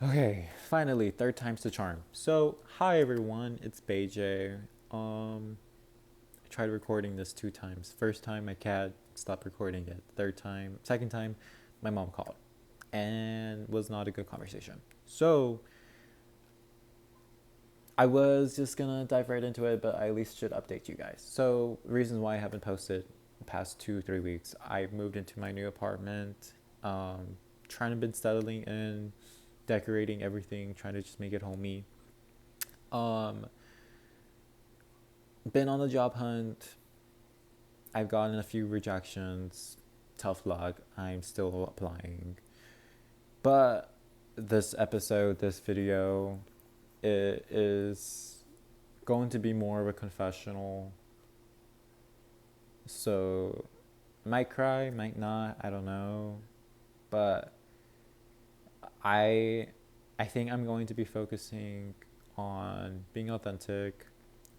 Okay, finally, third time's the charm. So, hi everyone, it's BJ. I tried recording this 2 times. First time, my cat stopped recording it. Second time, my mom called, and was not a good conversation. So, I was just gonna dive right into it, but I at least should update you guys. So, reasons why I haven't posted the past 2 3 weeks. I moved into my new apartment. Trying to been settling in, decorating everything, trying to just make it homey. Um, been on the job hunt. I've gotten a few rejections. Tough luck. I'm still applying. But this video, it is going to be more of a confessional. So, might cry, might not. I don't know. But I, I think I'm going to be focusing on being authentic,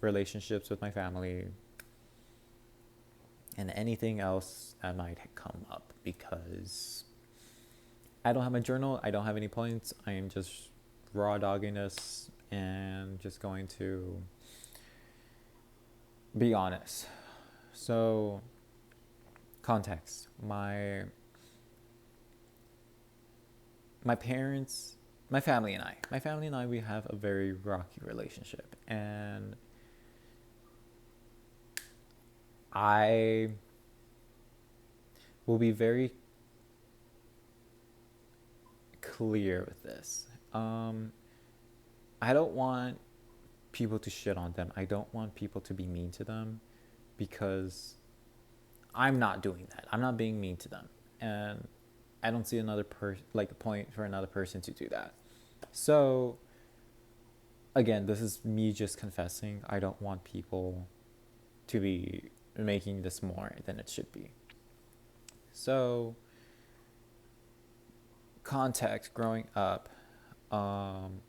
relationships with my family, and anything else that might come up because I don't have a journal. I don't have any points. I am just raw dogging this and just going to be honest. So, context. My parents, my family and I, we have a very rocky relationship, and I will be very clear with this. I don't want people to shit on them. I don't want people to be mean to them because I'm not doing that. I'm not being mean to them. And I don't see a point for another person to do that. So again, this is me just confessing. I don't want people to be making this more than it should be. So context growing up, um,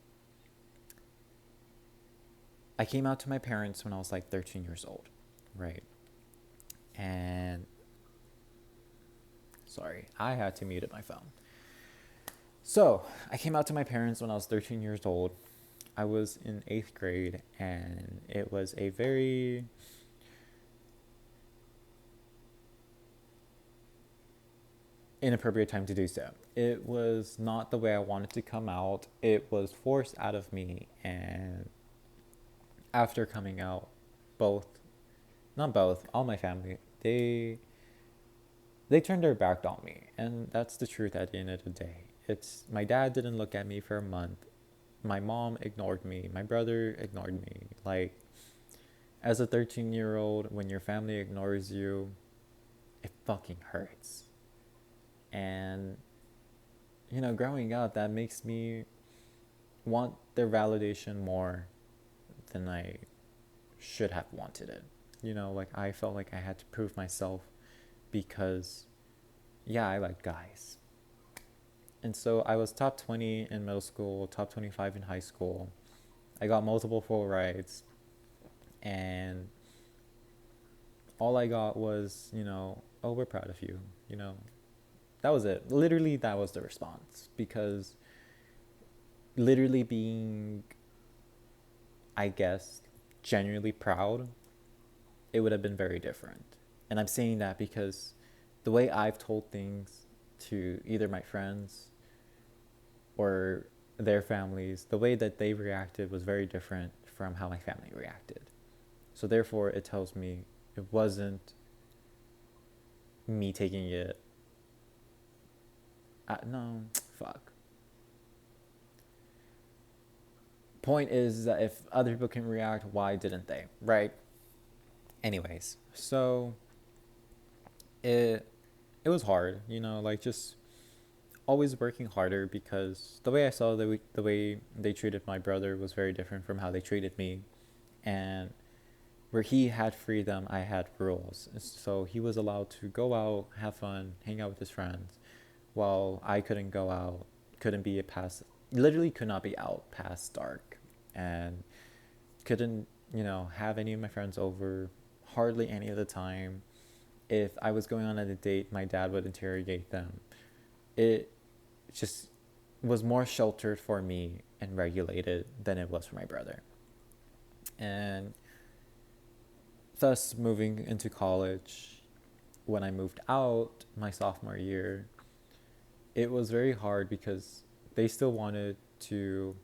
I came out to my parents when I was like 13 years old, right? And sorry, I had to mute my phone. So I came out to my parents when I was 13 years old. I was in eighth grade, and it was a very inappropriate time to do so. It was not the way I wanted to come out. It was forced out of me, and after coming out, both, not both, all my family, they turned their back on me, and that's the truth at the end of the day. It's my dad didn't look at me for a month. My mom ignored me. My brother ignored me. Like, as a 13-year-old, when your family ignores you, it fucking hurts. And, growing up, that makes me want their validation more than I should have wanted it. Like, I felt like I had to prove myself because, yeah, I like guys. And so I was top 20 in middle school, top 25 in high school. I got multiple full rides, and all I got was, oh, we're proud of you. You know, that was it. Literally, that was the response because literally being, I guess, genuinely proud, it would have been very different. And I'm saying that because the way I've told things to either my friends or their families, the way that they reacted was very different from how my family reacted. So therefore, it tells me it wasn't me taking it. No, fuck. Point is that if other people can react, why didn't they? Right? Anyways, so it it was hard, like just always working harder because the way I saw the way they treated my brother was very different from how they treated me, and where he had freedom, I had rules. So he was allowed to go out, have fun, hang out with his friends, while I couldn't go out, couldn't be past, literally could not be out past dark, and couldn't, have any of my friends over hardly any of the time. If I was going on a date, my dad would interrogate them. It just was more sheltered for me and regulated than it was for my brother. And thus, moving into college, when I moved out my sophomore year, it was very hard because they still wanted to.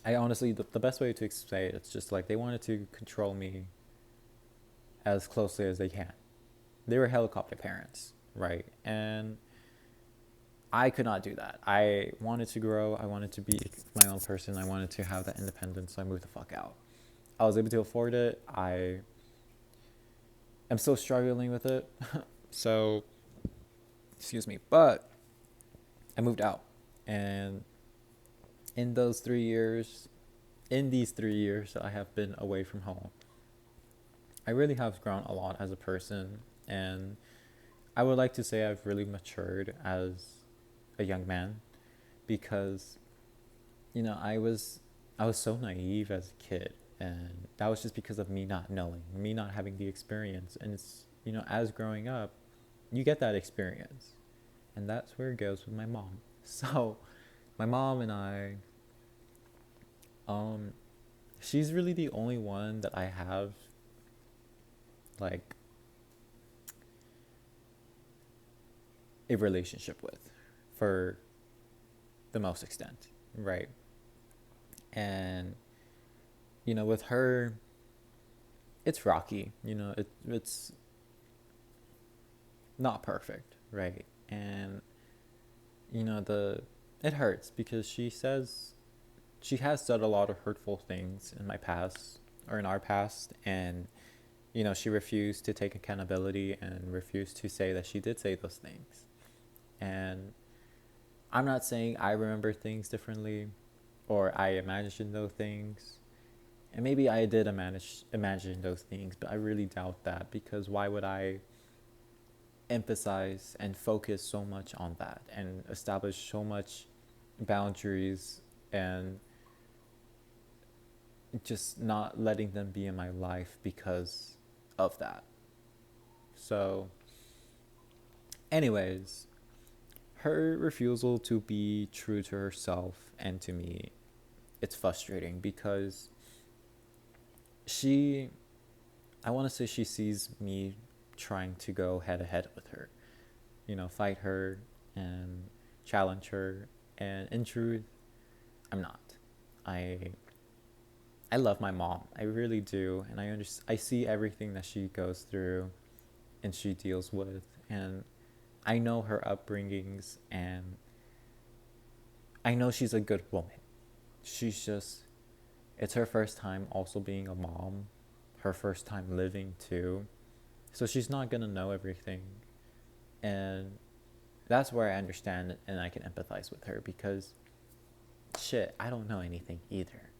I honestly, the best way to explain it, it's just like they wanted to control me as closely as they can. They were helicopter parents, right? And I could not do that. I wanted to grow. I wanted to be my own person. I wanted to have that independence. So I moved the fuck out. I was able to afford it. I am still struggling with it. So, excuse me. But I moved out. And in those 3 years, in these 3 years that I have been away from home, I really have grown a lot as a person. And I would like to say I've really matured as a young man because I was so naive as a kid, and that was just because of me not knowing, me not having the experience. And it's as growing up, you get that experience, and that's where it goes with my mom. So, my mom and I, um, she's really the only one that I have like a relationship with, for the most extent, right? And with her, it's rocky. It's not perfect, right? And the it hurts because she has said a lot of hurtful things in my past, or in our past, and she refused to take accountability and refused to say that she did say those things. And I'm not saying I remember things differently or I imagined those things. And maybe I did imagine those things, but I really doubt that, because why would I emphasize and focus so much on that and establish so much boundaries and just not letting them be in my life because of that. So, anyways, her refusal to be true to herself and to me, it's frustrating because she I want to say she sees me trying to go head to head with her, fight her and challenge her. And in truth, I'm not. I I love my mom. I really do, and I see everything that she goes through and she deals with, and I know her upbringings, and I know she's a good woman. She's just it's her first time also being a mom, her first time living too. So she's not going to know everything. And that's where I understand it and I can empathize with her because shit, I don't know anything either.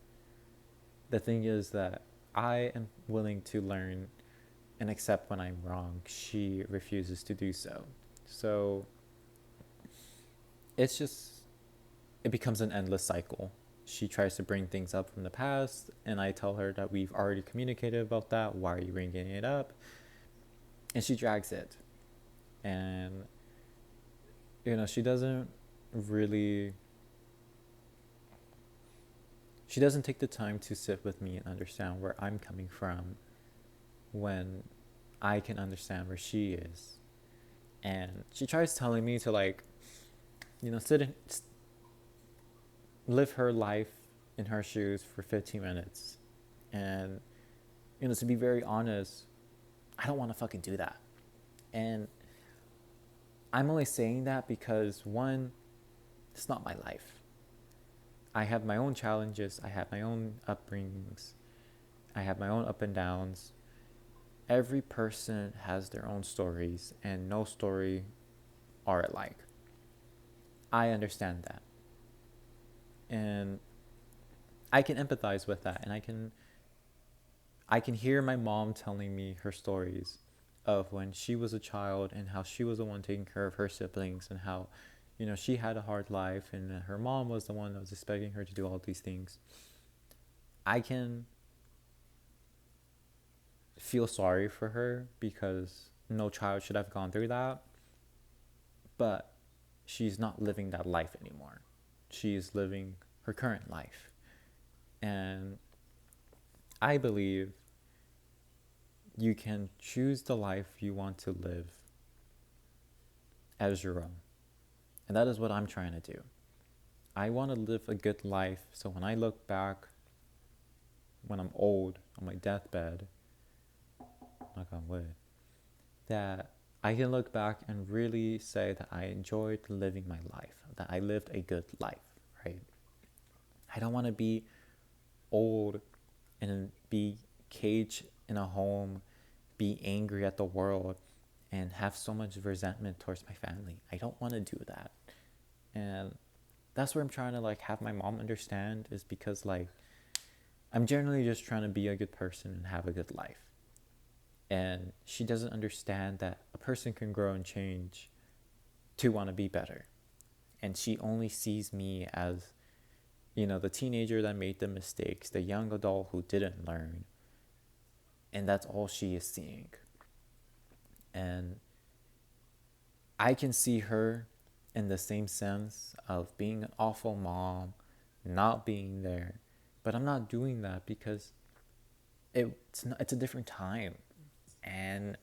The thing is that I am willing to learn and accept when I'm wrong. She refuses to do so. So it's just, it becomes an endless cycle. She tries to bring things up from the past, and I tell her that we've already communicated about that. Why are you bringing it up? And she drags it. And, she doesn't really, she doesn't take the time to sit with me and understand where I'm coming from when I can understand where she is. And she tries telling me to sit and live her life in her shoes for 15 minutes. And, to be very honest, I don't want to fucking do that. And I'm only saying that because, one, it's not my life. I have my own challenges. I have my own upbringings. I have my own up and downs. Every person has their own stories, and no story are alike. I understand that. And I can empathize with that, and I can hear my mom telling me her stories of when she was a child and how she was the one taking care of her siblings, and how she had a hard life and her mom was the one that was expecting her to do all these things. I can feel sorry for her because no child should have gone through that. But she's not living that life anymore. She's living her current life. And I believe you can choose the life you want to live as your own. And that is what I'm trying to do. I want to live a good life so when I look back, when I'm old, on my deathbed, knock on wood, that I can look back and really say that I enjoyed living my life, that I lived a good life, right? I don't want to be old and be caged in a home, be angry at the world, and have so much resentment towards my family. I don't want to do that. And that's where I'm trying to like have my mom understand, is because like I'm generally just trying to be a good person and have a good life. And she doesn't understand that a person can grow and change to want to be better. And she only sees me as, the teenager that made the mistakes, the young adult who didn't learn. And that's all she is seeing. And I can see her in the same sense of being an awful mom, not being there. But I'm not doing that because it's a different time. And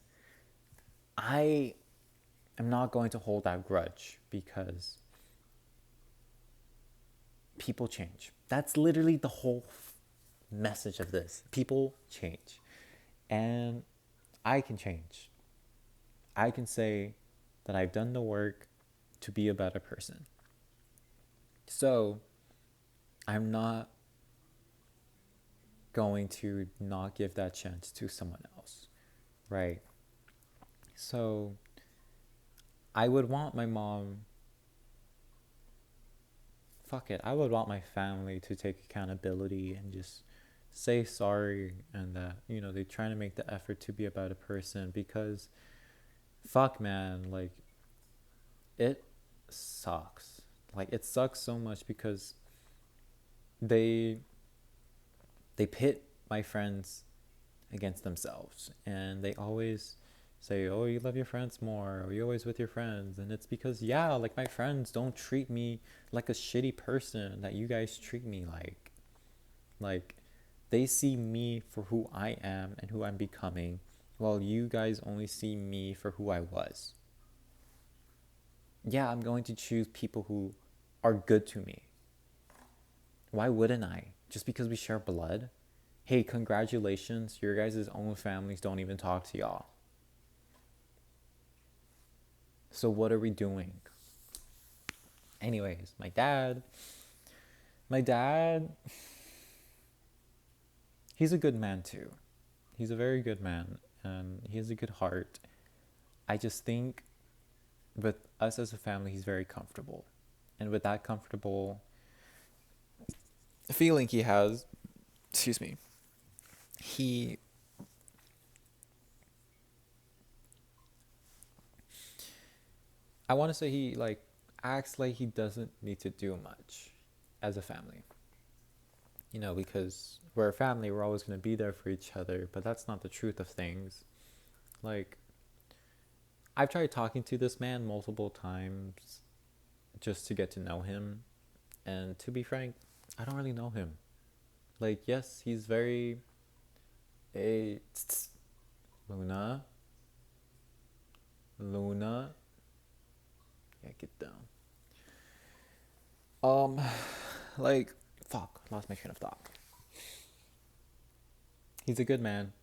I am not going to hold that grudge because people change. That's literally the whole message of this. People change. And I can change. I can say that I've done the work to be a better person. So I'm not going to not give that chance to someone else, right? So I would want my mom, fuck it, I would want my family to take accountability and just say sorry, and that, they try to make the effort to be a better person, because fuck man, like it sucks. Like it sucks so much because they pit my friends against themselves, and they always say, oh, you love your friends more, or you're always with your friends. And it's because, yeah, like my friends don't treat me like a shitty person that you guys treat me like they see me for who I am and who I'm becoming, while you guys only see me for who I was. Yeah, I'm going to choose people who are good to me. Why wouldn't I? Just because we share blood? Hey, congratulations, your guys' own families don't even talk to y'all. So what are we doing? Anyways, my dad, he's a good man too. He's a very good man, and he has a good heart. I just think with us as a family, he's very comfortable. And with that comfortable feeling he has, excuse me, he I want to say he like acts like he doesn't need to do much as a family. Because we're a family, we're always going to be there for each other, but that's not the truth of things. Like, I've tried talking to this man multiple times just to get to know him, and to be frank, I don't really know him. Like, yes, he's very a Luna, Luna, yeah, get down. Um, like, fuck, lost my train of thought. He's a good man.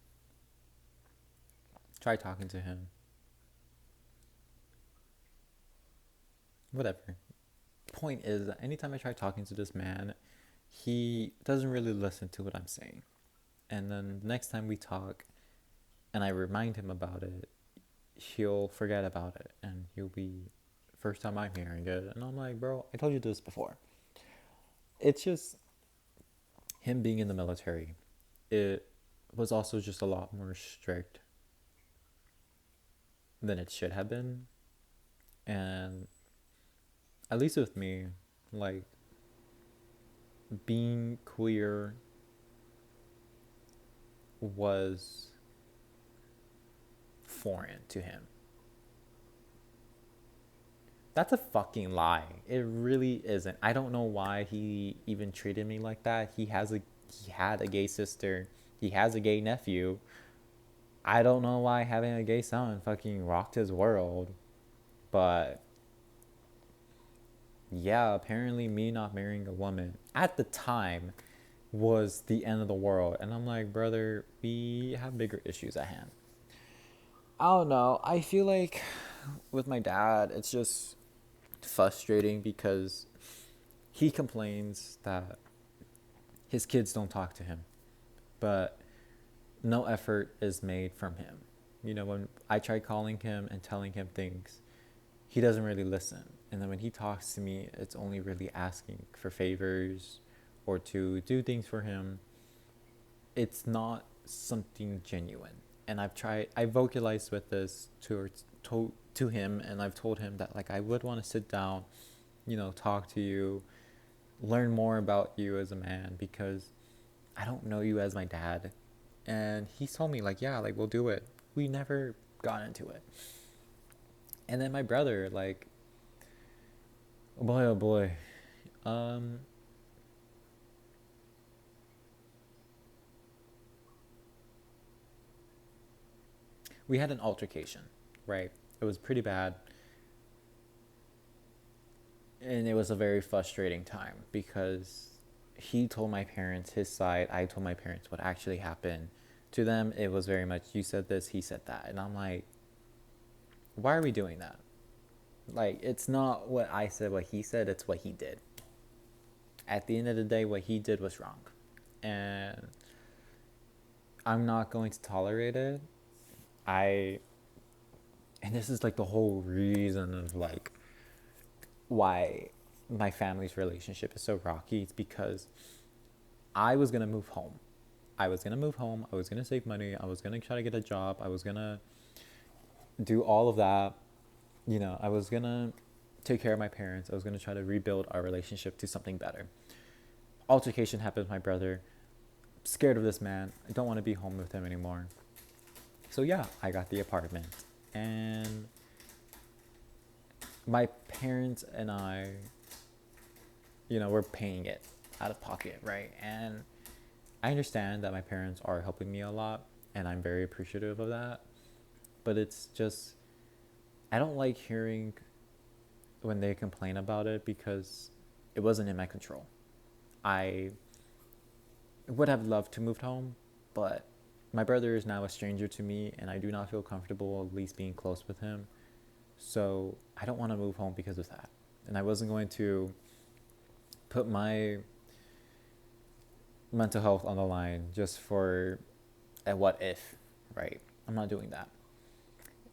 Try talking to him. Whatever. Point is that anytime I try talking to this man, he doesn't really listen to what I'm saying. And then the next time we talk and I remind him about it, he'll forget about it, and he'll be, first time I'm hearing it. And I'm like, bro, I told you this before. It's just him being in the military. It was also just a lot more strict than it should have been. And at least with me, like, being queer was foreign to him. That's a fucking lie. It really isn't. I don't know why he even treated me like that. He had a gay sister. He has a gay nephew. I don't know why having a gay son fucking rocked his world. But yeah, apparently me not marrying a woman at the time was the end of the world. And I'm like, brother, we have bigger issues at hand. I don't know. I feel like with my dad, it's just frustrating because he complains that his kids don't talk to him, but no effort is made from him. You know, when I try calling him and telling him things, he doesn't really listen. And then when he talks to me, it's only really asking for favors or to do things for him. It's not something genuine. And I vocalized with this to him, and I've told him that like I would want to sit down, talk to you, learn more about you as a man because I don't know you as my dad. And he told me like, yeah, like we'll do it. We never got into it. And then my brother, like, oh boy, um, we had an altercation, right? It was pretty bad, and it was a very frustrating time because he told my parents his side. I told my parents what actually happened. To them, it was very much you said this, he said that, and I'm like, why are we doing that? Like, it's not what I said, what he said, it's what he did. At the end of the day, what he did was wrong. And I'm not going to tolerate it. I, and this is like the whole reason of like why my family's relationship is so rocky. It's because I was going to move home. I was going to move home. I was going to save money. I was going to try to get a job. I was going to do all of that. I was going to take care of my parents. I was going to try to rebuild our relationship to something better. Altercation happened with my brother. Scared of this man. I don't want to be home with him anymore. So yeah, I got the apartment. And my parents and I, we're paying it out of pocket, right? And I understand that my parents are helping me a lot, and I'm very appreciative of that. But it's just, I don't like hearing when they complain about it because it wasn't in my control. I would have loved to move home, but my brother is now a stranger to me, and I do not feel comfortable at least being close with him. So I don't want to move home because of that. And I wasn't going to put my mental health on the line just for a what if, right? I'm not doing that.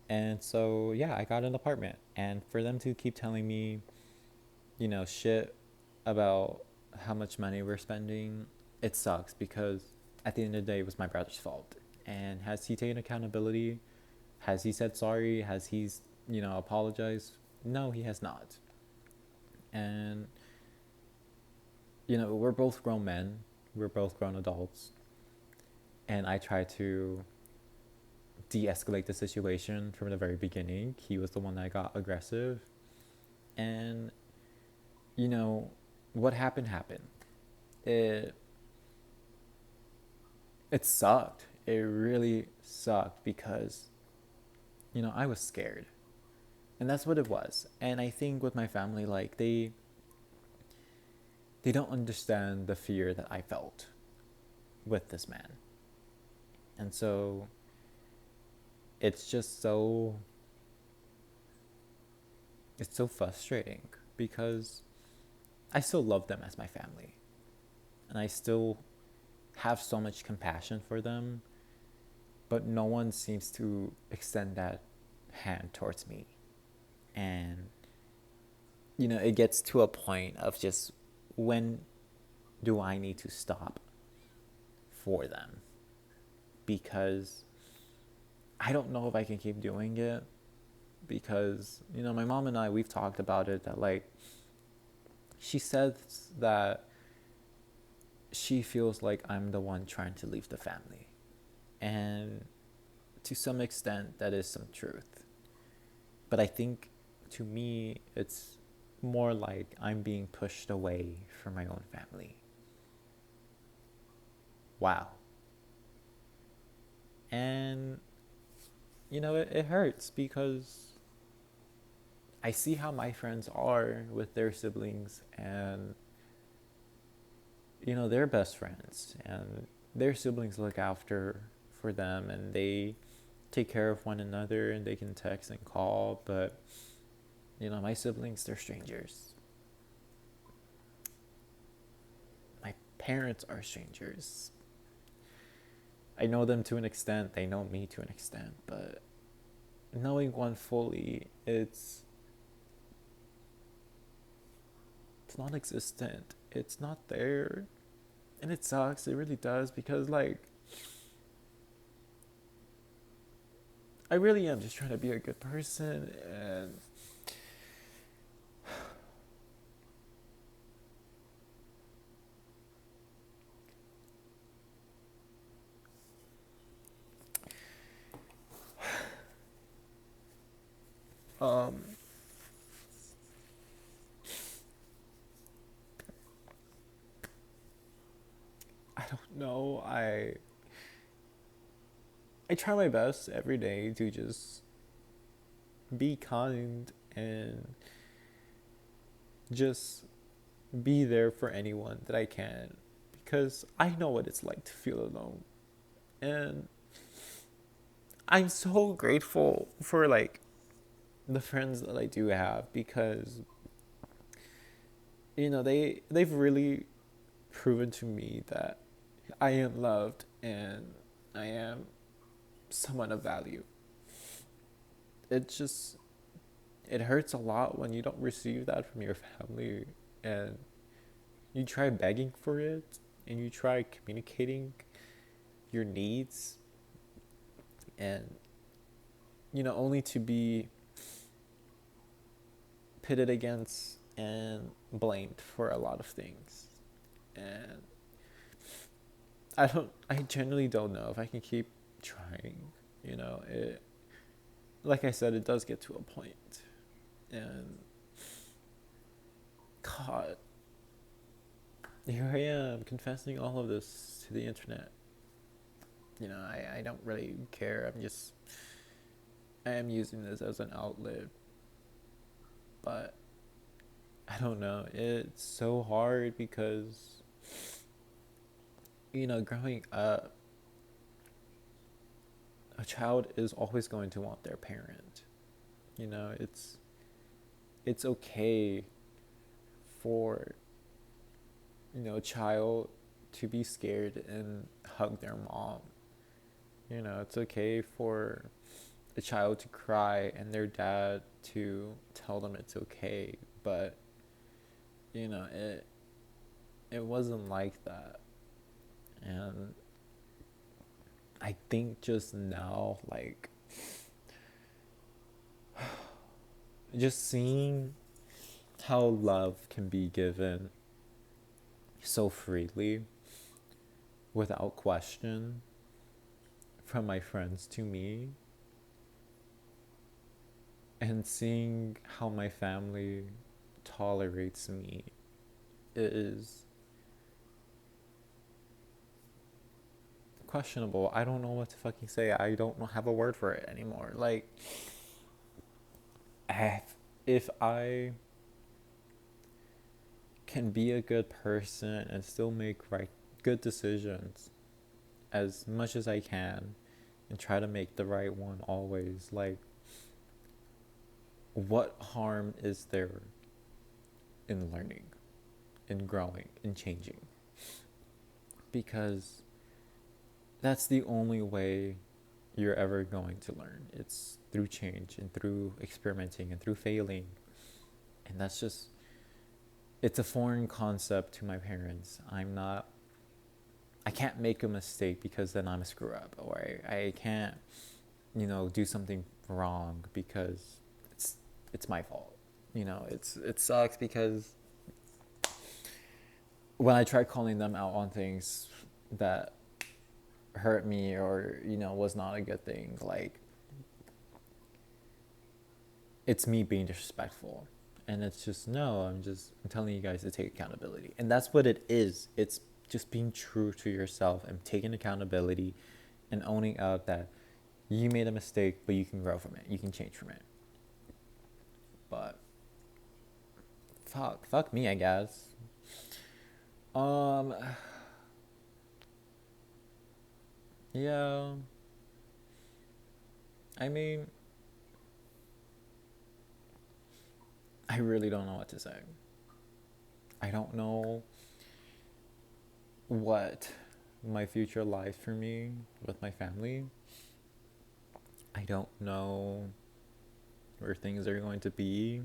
And so, yeah, I got an apartment. And for them to keep telling me, shit about how much money we're spending, it sucks because at the end of the day, it was my brother's fault. And has he taken accountability? Has he said sorry? Has he, apologized? No, he has not. And, we're both grown men. We're both grown adults. And I try to de-escalate the situation from the very beginning. He was the one that got aggressive. And, you know, what happened. It it sucked. It really sucked because, I was scared. And that's what it was. And I think with my family, like they don't understand the fear that I felt with this man. And so it's just it's so frustrating because I still love them as my family. And I still have so much compassion for them, but no one seems to extend that hand towards me. And it gets to a point of just when do I need to stop for them? Because I don't know if I can keep doing it because, my mom and I, we've talked about it that like she says that she feels like I'm the one trying to leave the family. And to some extent, that is some truth. But I think to me, it's more like I'm being pushed away from my own family. Wow. And, it hurts because I see how my friends are with their siblings, and, they're best friends, and their siblings look after for them, and they take care of one another, and they can text and call. But, my siblings, they're strangers. My parents are strangers. I know them to an extent, they know me to an extent, but knowing one fully, it's non-existent. It's not there. And it sucks. It really does, because I really am just trying to be a good person, and um I don't know. I try my best every day to just be kind and just be there for anyone that I can, because I know what it's like to feel alone. And I'm so grateful for the friends that I do have, because they've really proven to me that I am loved and I am someone of value. It just it hurts a lot when you don't receive that from your family, and you try begging for it, and you try communicating your needs, and only to be pitted against and blamed for a lot of things. And I genuinely don't know if I can keep trying. It, like I said, it does get to a point. And God, here I am confessing all of this to the internet. I don't really care. I am using this as an outlet. But I don't know. It's so hard because, growing up, a child is always going to want their parent. It's okay for, a child to be scared and hug their mom. It's okay for a child to cry and their dad to tell them it's okay. But, it wasn't like that. And I think just now, just seeing how love can be given so freely without question from my friends to me, and seeing how my family tolerates me is questionable. I don't know what to fucking say. I don't have a word for it anymore. If I can be a good person and still make good decisions as much as I can, and try to make the right one always, what harm is there in learning, in growing, in changing? Because that's the only way you're ever going to learn. It's through change and through experimenting and through failing. And it's a foreign concept to my parents. I can't make a mistake because then I'm a screw up, or I can't, do something wrong because it's my fault. It sucks because when I try calling them out on things that hurt me, or was not a good thing, it's me being disrespectful. And it's just, no, I'm telling you guys to take accountability. And that's what it is. It's just being true to yourself and taking accountability and owning up that you made a mistake, but you can grow from it. You can change from it. But fuck me, I guess. Um, yeah. I mean, I really don't know what to say. I don't know what my future lies for me with my family. I don't know where things are going to be.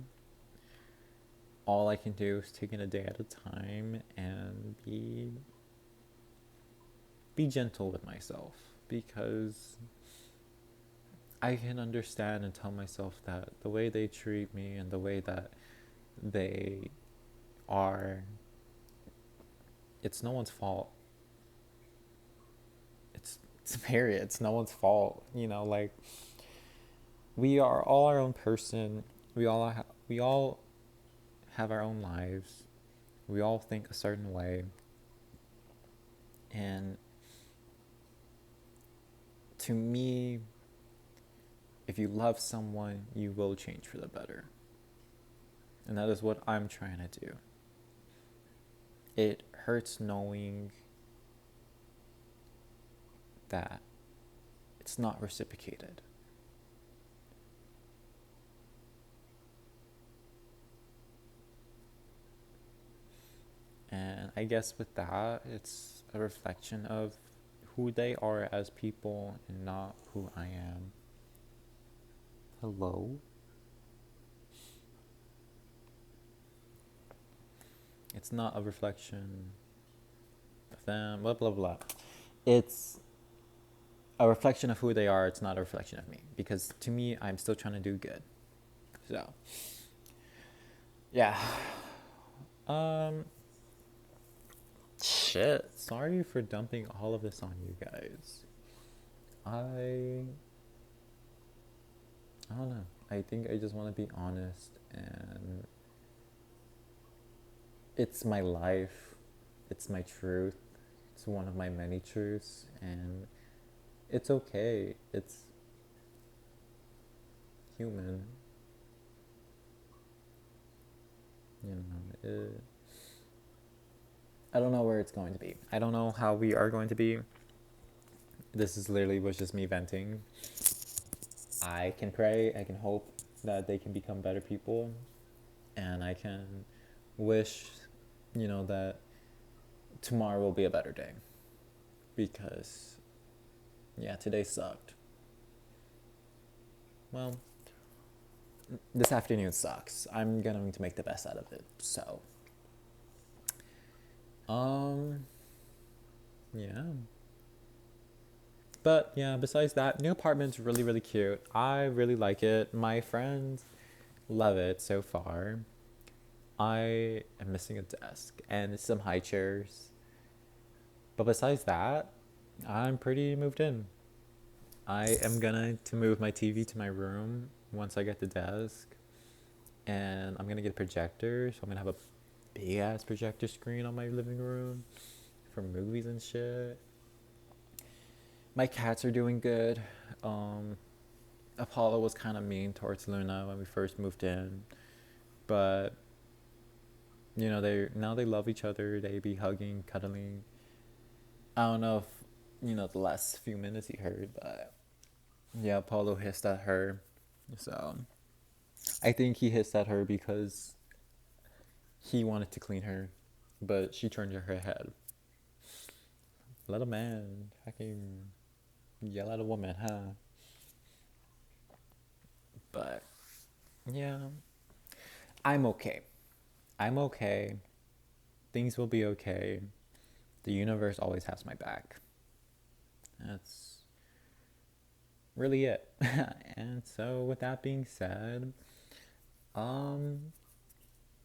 All I can do is take it a day at a time and be gentle with myself, because I can understand and tell myself that the way they treat me and the way that they are, it's no one's fault. It's period. It's no one's fault. Like, we are all our own person. We all have our own lives. We all think a certain way. And to me, if you love someone, you will change for the better. And that is what I'm trying to do. It hurts knowing that it's not reciprocated. And I guess with that, it's a reflection of who they are as people and not who I am. Hello? It's not a reflection of them, blah, blah, blah. It's a reflection of who they are. It's not a reflection of me. Because to me, I'm still trying to do good. So, yeah. Um, Shit. Sorry for dumping all of this on you guys. I I don't know. I think I just want to be honest, and it's my life. It's my truth. It's one of my many truths, and it's okay. It's human. You know, I don't know where it's going to be. I don't know how we are going to be. This is literally was just me venting. I can pray. I can hope that they can become better people, and I can wish, that tomorrow will be a better day, because yeah, today sucked. Well, this afternoon sucks. I'm going to make the best out of it. So, um, yeah. But yeah, besides that, new apartment's really, really cute. I really like it. My friends love it so far. I am missing a desk and some high chairs. But besides that, I'm pretty moved in. I am gonna to move my TV to my room once I get the desk, and I'm gonna get a projector. So I'm gonna have a big ass projector screen on my living room for movies and shit. My cats are doing good. Um, Apollo was kind of mean towards Luna when we first moved in, but they love each other. They be hugging, cuddling. I don't know if the last few minutes you heard, but yeah, Apollo hissed at her. So I think he hissed at her because he wanted to clean her, but she turned her head. Let a man fucking yell at a woman, huh? But yeah, I'm okay. I'm okay. Things will be okay. The universe always has my back. That's really it. And so, with that being said, um,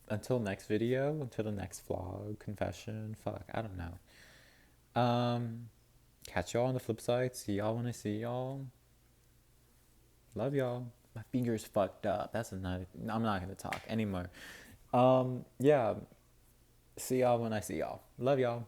until next video, until the next vlog, confession, fuck, I don't know. Catch y'all on the flip side. See y'all when I see y'all. Love y'all. My finger's fucked up. That's another. I'm not gonna talk anymore. Yeah. See y'all when I see y'all. Love y'all.